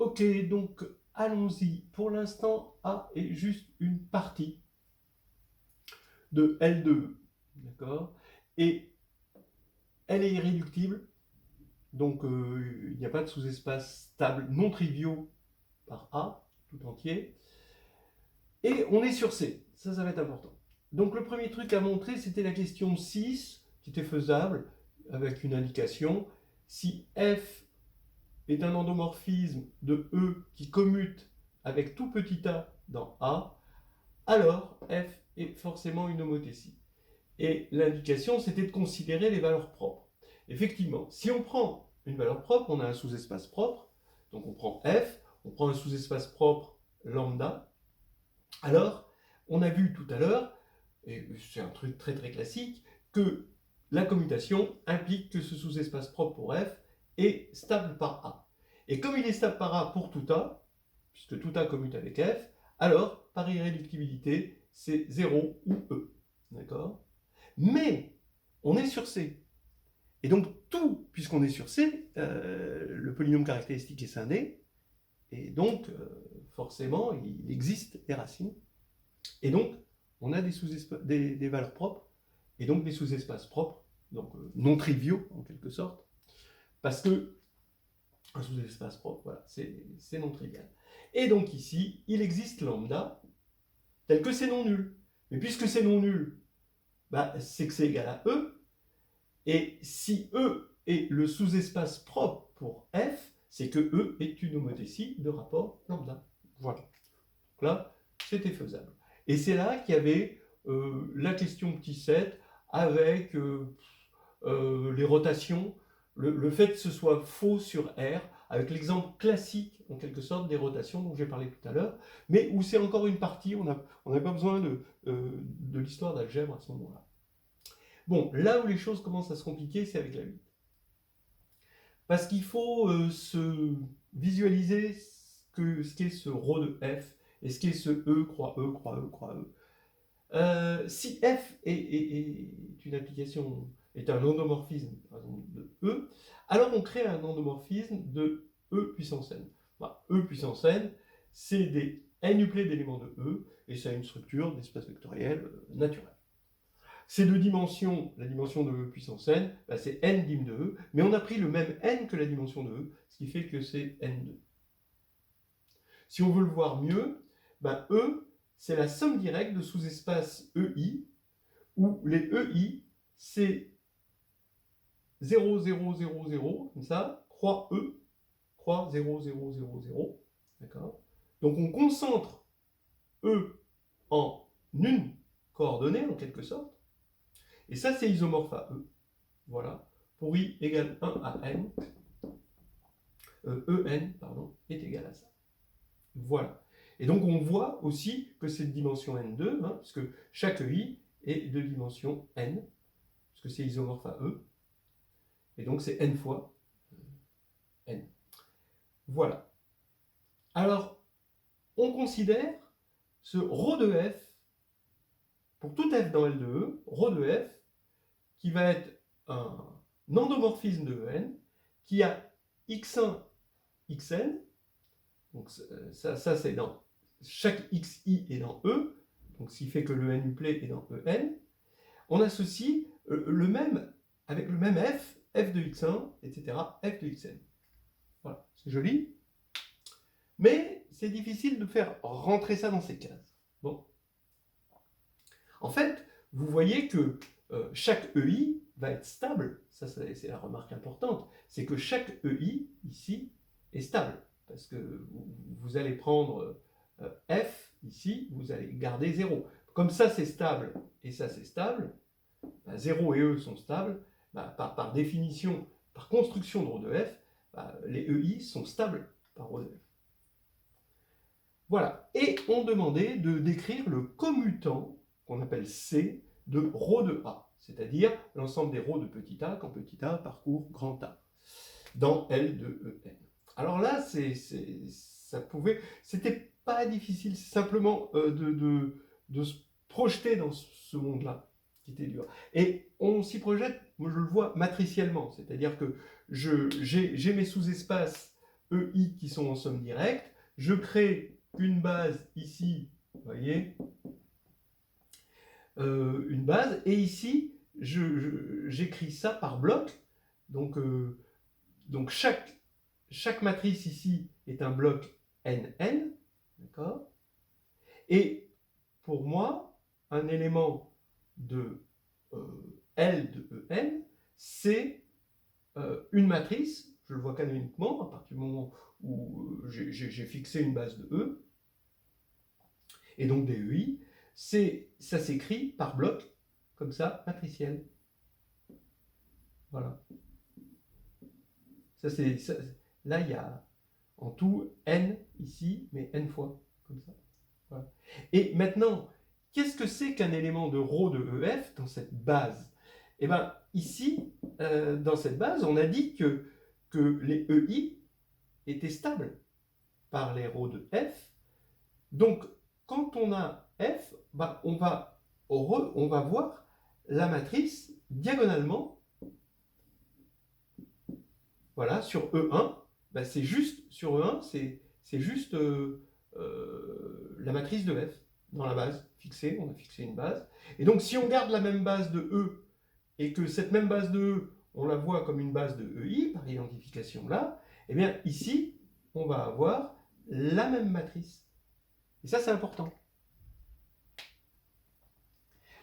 Ok, donc allons-y. Pour l'instant, A est juste une partie de L2, d'accord? Et elle est irréductible, donc il n'y a pas de sous-espace stable non triviaux par A tout entier. Et on est sur C, ça va être important. Donc le premier truc à montrer, c'était la question 6, qui était faisable, avec une indication. Si F est un endomorphisme de E qui commute avec tout petit a dans A, alors F est forcément une homothétie. Et l'indication, c'était de considérer les valeurs propres. Effectivement, si on prend une valeur propre, on a un sous-espace propre, donc on prend F, on prend un sous-espace propre lambda, alors on a vu tout à l'heure, et c'est un truc très très classique, que la commutation implique que ce sous-espace propre pour F est stable par A. Et comme il est stable par A pour tout A, puisque tout A commute avec F, alors par irréductibilité, c'est 0 ou E. D'accord? Mais on est sur C. Et donc tout, puisqu'on est sur C, le polynôme caractéristique est scindé, et donc forcément il existe des racines. Et donc on a des valeurs propres, et donc des sous-espaces propres, donc non triviaux en quelque sorte, parce que un sous-espace propre, voilà, c'est non trivial. Et donc ici, il existe lambda, tel que c'est non nul. Mais puisque c'est non nul, bah, c'est que c'est égal à E, et si E est le sous-espace propre pour F, c'est que E est une homothétie de rapport lambda. Voilà. Donc là, c'était faisable. Et c'est là qu'il y avait la question petit 7 avec les rotations, le fait que ce soit faux sur R, avec l'exemple classique, en quelque sorte, des rotations dont j'ai parlé tout à l'heure, mais où c'est encore une partie, on n'a pas besoin de l'histoire d'algèbre à ce moment-là. Bon, là où les choses commencent à se compliquer, c'est avec la 8. Parce qu'il faut se visualiser ce qu'est ce rho de F et ce qu'est ce E, croix E, croix E, croix E. Si F est une application, est un endomorphisme par exemple, de E, alors on crée un endomorphisme de E puissance n. Bah, E puissance n, c'est des n-uplets d'éléments de E, et ça a une structure d'espace vectoriel naturel. Ces deux dimensions, la dimension de E puissance n, bah c'est n dim de E, mais on a pris le même n que la dimension de E, ce qui fait que c'est n2. Si on veut le voir mieux, bah E, c'est la somme directe de sous-espaces EI, où les EI, c'est 0, 0, 0, 0, comme ça, croix E, croix 0, 0, 0, 0, d'accord? Donc on concentre E en une coordonnée, en quelque sorte, et ça c'est isomorphe à E, voilà, pour I égale 1 à n, En, pardon, est égal à ça. Voilà. Et donc on voit aussi que c'est de dimension n2, hein, parce que chaque i est de dimension n, parce que c'est isomorphe à E, et donc c'est n fois n. Voilà. Alors, on considère ce ρ de f, pour tout f dans L de E, ρ de f, qui va être un endomorphisme de En, qui a x1, xn, donc ça c'est dans chaque xi est dans E, donc ce qui fait que le n-uplet est dans En. On associe le même, avec le même f de x1, etc., f de xn. Voilà, c'est joli. Mais c'est difficile de faire rentrer ça dans ces cases. Bon. En fait, vous voyez que chaque EI va être stable. Ça, c'est la remarque importante. C'est que chaque EI, ici, est stable. Parce que vous allez prendre F, ici, vous allez garder 0. Comme ça, c'est stable, et ça, c'est stable, bah, 0 et E sont stables, bah, par définition, par construction de ρ de F, bah, les EI sont stables par ρ de F. Voilà. Et on demandait de décrire le commutant, qu'on appelle C, de ρ de A, c'est-à-dire l'ensemble des ρ de petit a quand petit a parcourt grand A, dans L de En. Alors là, c'était pas difficile, c'est simplement de se projeter dans ce monde-là, qui était dur. Et on s'y projette, moi je le vois matriciellement, c'est-à-dire que j'ai mes sous-espaces EI qui sont en somme directe. Je crée une base ici, vous voyez, une base, et ici, j'écris ça par bloc. Donc chaque matrice ici est un bloc NN, d'accord? Et pour moi, un élément de L de EN, c'est une matrice, je le vois canoniquement, à partir du moment où j'ai fixé une base de E, et donc des EI, ça s'écrit par bloc, comme ça, matriciel. Voilà. Là, il y a en tout n ici, mais n fois, comme ça. Voilà. Et maintenant, qu'est-ce que c'est qu'un élément de ρ de EF dans cette base? Eh bien, ici, dans cette base, on a dit que les EI étaient stables par les ρ de F. Donc, quand on a F, bah, on va voir la matrice diagonalement. Voilà, sur E1, bah, c'est juste, sur E1, c'est juste la matrice de F dans la base fixée, on a fixé une base. Et donc, si on garde la même base de E, et que cette même base de E, on la voit comme une base de EI, par identification là, eh bien, ici, on va avoir la même matrice. Et ça, c'est important.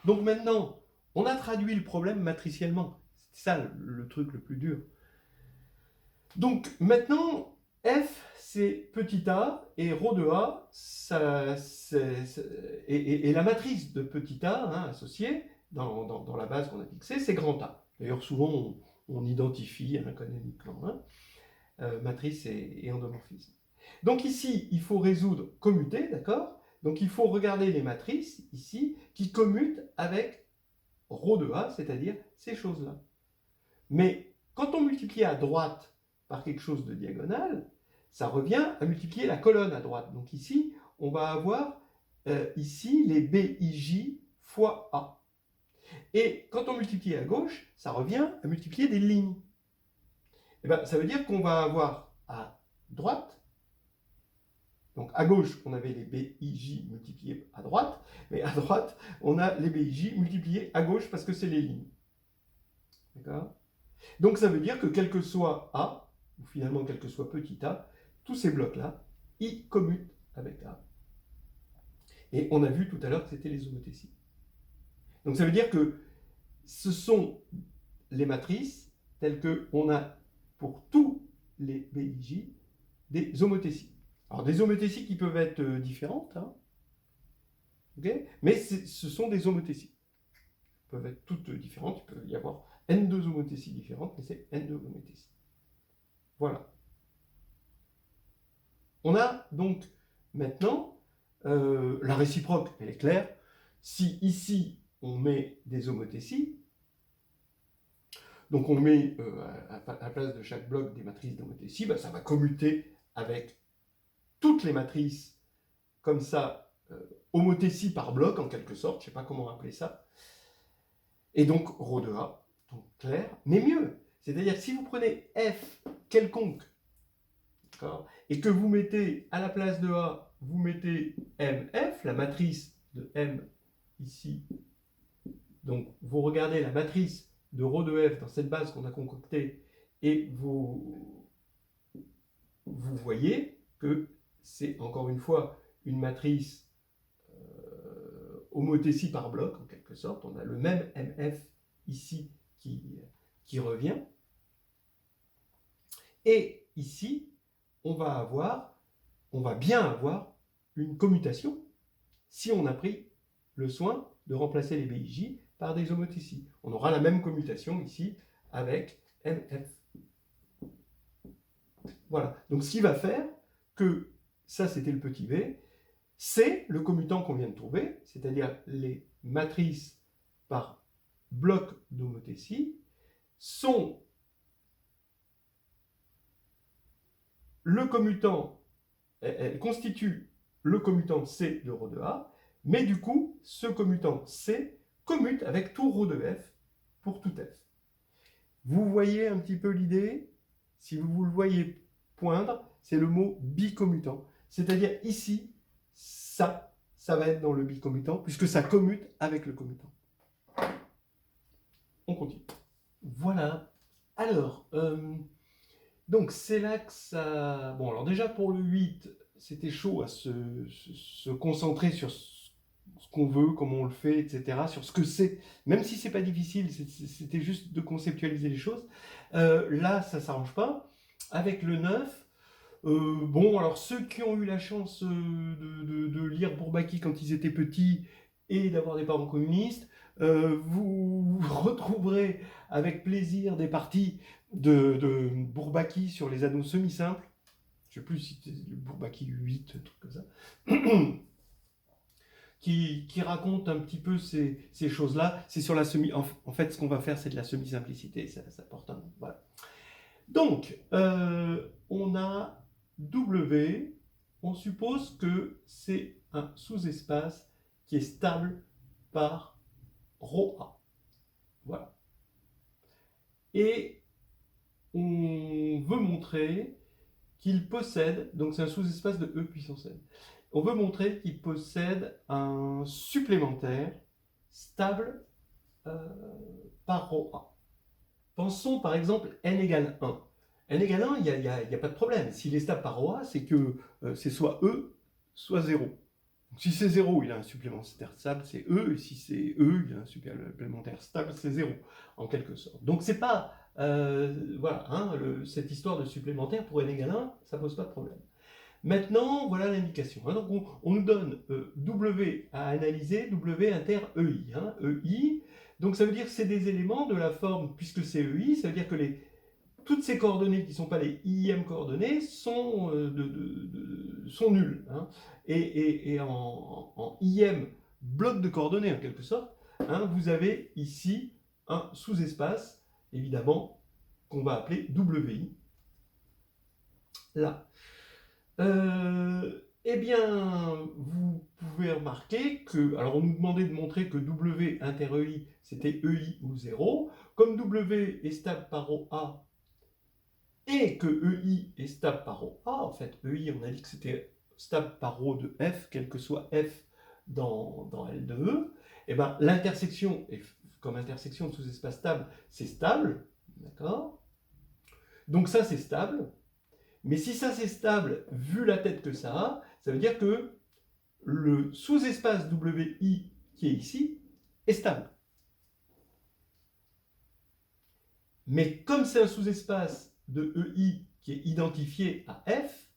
Donc maintenant, on a traduit le problème matriciellement. C'est ça le truc le plus dur. Donc maintenant, F, c'est petit a, et ρ de a, et la matrice de petit a, hein, associée, dans la base qu'on a fixée, c'est grand A. D'ailleurs, souvent, on identifie un canoniquement, hein, matrice et endomorphisme. Donc ici, il faut résoudre commuter, d'accord? Donc il faut regarder les matrices, ici, qui commutent avec ρ de a, c'est-à-dire ces choses-là. Mais quand on multiplie à droite par quelque chose de diagonal, ça revient à multiplier la colonne à droite. Donc ici, on va avoir ici les BIJ fois A. Et quand on multiplie à gauche, ça revient à multiplier des lignes. Et bien, ça veut dire qu'on va avoir à droite, donc à gauche, on avait les BIJ multipliés à droite, mais à droite, on a les BIJ multipliés à gauche parce que c'est les lignes. D'accord? Donc ça veut dire que quel que soit A, ou finalement quel que soit petit a, tous ces blocs-là, ils commutent avec A. Et on a vu tout à l'heure que c'était les homothéties. Donc ça veut dire que ce sont les matrices telles qu'on a pour tous les BIJ des homothéties. Alors des homothéties qui peuvent être différentes, hein, okay, mais ce sont des homothéties. Elles peuvent être toutes différentes, il peut y avoir N2 homothéties différentes, mais c'est N2 homothéties. Voilà. On a donc maintenant la réciproque, elle est claire. Si ici on met des homothéties, donc on met à la place de chaque bloc des matrices d'homothétie, bah, ça va commuter avec toutes les matrices comme ça, homothétie par bloc en quelque sorte, je ne sais pas comment appeler ça. Et donc ρ de A, donc clair, mais mieux. C'est-à-dire que si vous prenez F quelconque, et que vous mettez à la place de A, vous mettez MF, la matrice de M ici. Donc vous regardez la matrice de ρ de F dans cette base qu'on a concoctée et vous voyez que c'est encore une fois une matrice homothétie par bloc en quelque sorte. On a le même MF ici qui revient. Et ici, on va bien avoir une commutation si on a pris le soin de remplacer les BIJ par des homothéties. On aura la même commutation ici avec MF. Voilà. Donc ce qui va faire que, ça c'était le petit v, c'est le commutant qu'on vient de trouver, c'est-à-dire les matrices par bloc d'homothétie, sont le commutant, elle constitue le commutant C de ρ de A, mais du coup, ce commutant C commute avec tout ρ de F pour tout F. Vous voyez un petit peu l'idée? Si vous le voyez poindre, c'est le mot bicommutant. C'est-à-dire ici, ça va être dans le bicommutant, puisque ça commute avec le commutant. On continue. Voilà. Alors, donc c'est là que ça... Bon, alors déjà pour le 8, c'était chaud à se concentrer sur ce qu'on veut, comment on le fait, etc., sur ce que c'est. Même si c'est pas difficile, c'était juste de conceptualiser les choses. Là, ça s'arrange pas. Avec le 9, bon, alors ceux qui ont eu la chance de lire Bourbaki quand ils étaient petits et d'avoir des parents communistes, vous retrouverez avec plaisir des parties de Bourbaki sur les anneaux semi-simples. Je ne sais plus si c'était le Bourbaki 8, un truc comme ça. Qui raconte un petit peu ces choses-là. C'est sur la semi... En fait, ce qu'on va faire, c'est de la semi-simplicité. Ça porte un... Voilà. Donc, on a W. On suppose que c'est un sous-espace qui est stable par ρ A. Voilà. Et on veut montrer qu'il possède, donc c'est un sous-espace de E puissance n. On veut montrer qu'il possède un supplémentaire stable par ρ A. Pensons par exemple n égale 1. N égale 1, il n'y a pas de problème. S'il est stable par ρ A, c'est que c'est soit E, soit 0. Donc, si c'est 0, il a un supplémentaire stable, c'est E, et si c'est E, il a un supplémentaire stable, c'est 0, en quelque sorte. Donc c'est pas... voilà, hein, cette histoire de supplémentaire pour n égale 1, ça pose pas de problème. Maintenant, voilà l'indication. Hein, donc on nous donne W à analyser, W inter EI. Hein, EI, donc ça veut dire que c'est des éléments de la forme, puisque c'est EI, ça veut dire que toutes ces coordonnées qui ne sont pas les IM coordonnées sont nulles. Hein. Et en IM, bloc de coordonnées en quelque sorte, hein, vous avez ici un sous-espace, évidemment, qu'on va appeler WI. Là. Eh bien, vous pouvez remarquer que, alors on nous demandait de montrer que W inter EI, c'était EI ou 0. Comme W est stable par ρ A, et que EI est stable par ρ A, en fait, EI, on a dit que c'était stable par ρ de F, quel que soit F dans L de E, et bien l'intersection, comme intersection de sous-espace stable, c'est stable, d'accord? Donc ça, c'est stable. Mais si ça, c'est stable, vu la tête que ça veut dire que le sous-espace WI qui est ici est stable. Mais comme c'est un sous-espace de EI qui est identifié à F,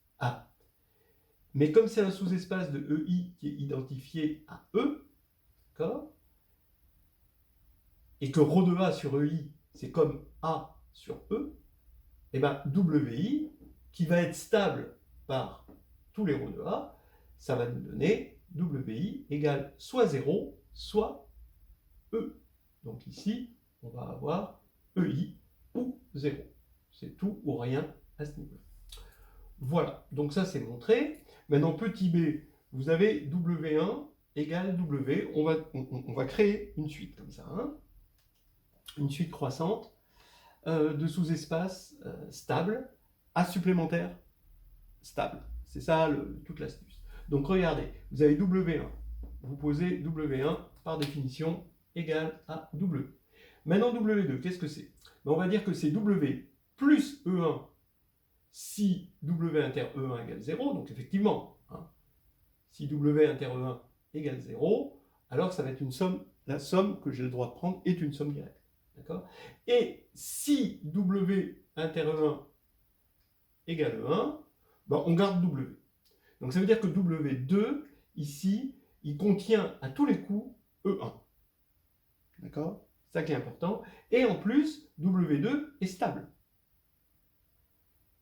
mais comme c'est un sous-espace de EI qui est identifié à E, d'accord, et que ρ de A sur EI, c'est comme A sur E, et bien WI, qui va être stable par tous les ρ de A, ça va nous donner WI égale soit 0, soit E. Donc ici, on va avoir EI ou 0. C'est tout ou rien à ce niveau. Voilà, donc ça c'est montré. Maintenant, petit b, vous avez W1 égale W. On va créer une suite comme ça, hein, une suite croissante de sous-espaces stables à supplémentaire stable. C'est ça toute l'astuce. Donc regardez, vous avez W1. Vous posez W1 par définition égale à W. Maintenant W2, qu'est-ce que c'est? On va dire que c'est W plus E1 si W inter E1 égale 0. Donc effectivement, hein, si W inter E1 égale 0, alors ça va être une somme. La somme que j'ai le droit de prendre est une somme directe. D'accord? Et si W inter E1 égale E1, ben on garde W. Donc ça veut dire que W2, ici, il contient à tous les coups E1. D'accord? C'est ça qui est important. Et en plus, W2 est stable.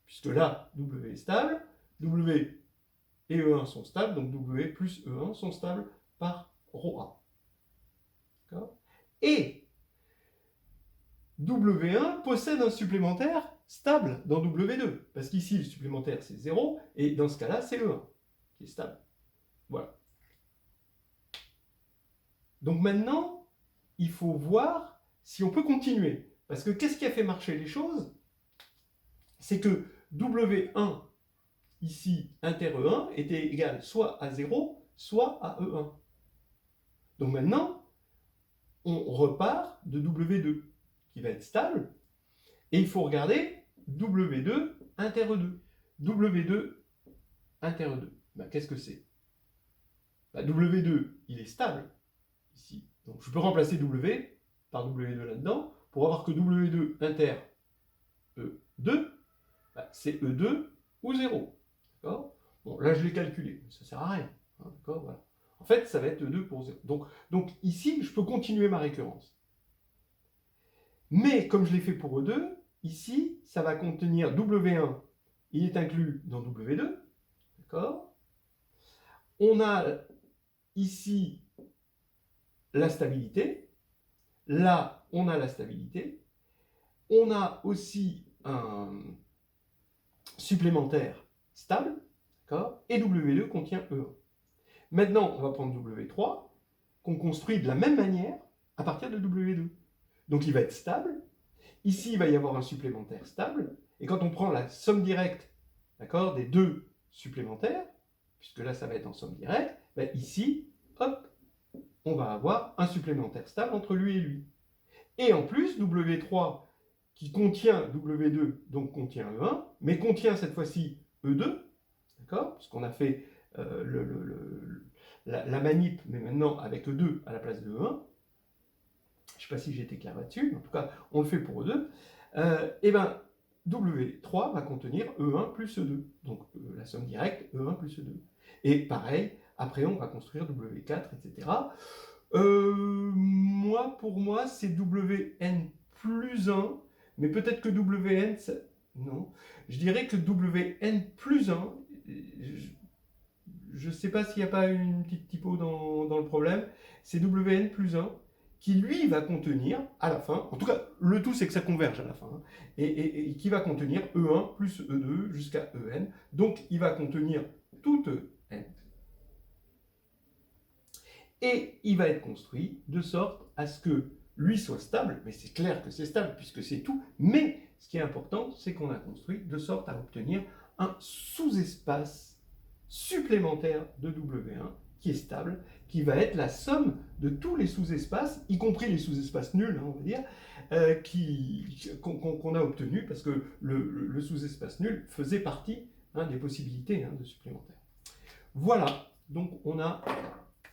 Puisque là, W est stable, W et E1 sont stables, donc W plus E1 sont stables par ρ A. D'accord? Et W1 possède un supplémentaire stable dans W2. Parce qu'ici, le supplémentaire, c'est 0, et dans ce cas-là, c'est E1 qui est stable. Voilà. Donc maintenant, il faut voir si on peut continuer. Parce que qu'est-ce qui a fait marcher les choses? C'est que W1 ici, inter E1 était égal soit à 0, soit à E1. Donc maintenant, on repart de W2, qui va être stable, et il faut regarder W2 inter E2. W2 inter E2. Ben, qu'est-ce que c'est? Ben, W2, il est stable, ici. Donc je peux remplacer W par W2 là-dedans, pour avoir que W2 inter E2, ben, c'est E2 ou 0. D'accord? Bon, là je l'ai calculé, mais ça ne sert à rien. Hein, d'accord? Voilà. En fait, ça va être E2 pour 0. Donc ici, je peux continuer ma récurrence. Mais comme je l'ai fait pour E2, ici, ça va contenir W1, il est inclus dans W2. D'accord? On a ici la stabilité. Là, on a la stabilité. On a aussi un supplémentaire stable. D'accord? Et W2 contient E1. Maintenant, on va prendre W3, qu'on construit de la même manière à partir de W2. Donc il va être stable. Ici, il va y avoir un supplémentaire stable. Et quand on prend la somme directe, d'accord, des deux supplémentaires, puisque là, ça va être en somme directe, ben ici, hop, on va avoir un supplémentaire stable entre lui et lui. Et en plus, W3, qui contient W2, donc contient E1, mais contient cette fois-ci E2, d'accord, puisqu'on a fait la manip, mais maintenant avec E2 à la place de E1. Je ne sais pas si j'ai été clair là-dessus, mais en tout cas, on le fait pour E2. Et bien, W3 va contenir E1 plus E2. Donc, la somme directe, E1 plus E2. Et pareil, après, on va construire W4, etc. Pour moi, c'est Wn plus 1, mais peut-être que Wn, non. Je dirais que Wn plus 1, je ne sais pas s'il n'y a pas une petite typo dans le problème, c'est Wn plus 1, qui lui va contenir à la fin, en tout cas le tout c'est que ça converge à la fin, hein, et qui va contenir E1 plus E2 jusqu'à En, donc il va contenir toute N. Et il va être construit de sorte à ce que lui soit stable, mais c'est clair que c'est stable puisque c'est tout, mais ce qui est important c'est qu'on a construit de sorte à obtenir un sous-espace supplémentaire de W1 qui est stable, qui va être la somme de tous les sous-espaces, y compris les sous-espaces nuls, hein, on va dire, qu'on a obtenus, parce que le sous-espace nul faisait partie des possibilités de supplémentaires. Voilà, donc on a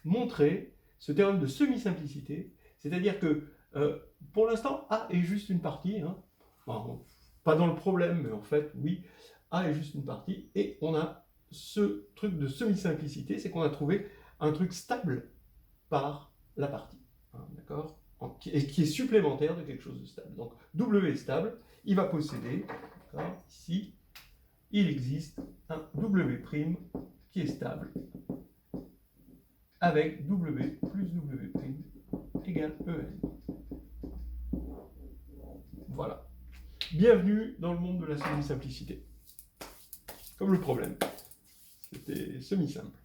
montré ce théorème de semi-simplicité, c'est-à-dire que pour l'instant, A est juste une partie, enfin, pas dans le problème, mais en fait, oui, A est juste une partie, et on a ce truc de semi-simplicité, c'est qu'on a trouvé un truc stable par la partie, d'accord, et qui est supplémentaire de quelque chose de stable. Donc W est stable, il va posséder, ici, il existe un W' qui est stable avec W plus W' égale En. Voilà. Bienvenue dans le monde de la semi-simplicité. Comme le problème. C'était semi-simple.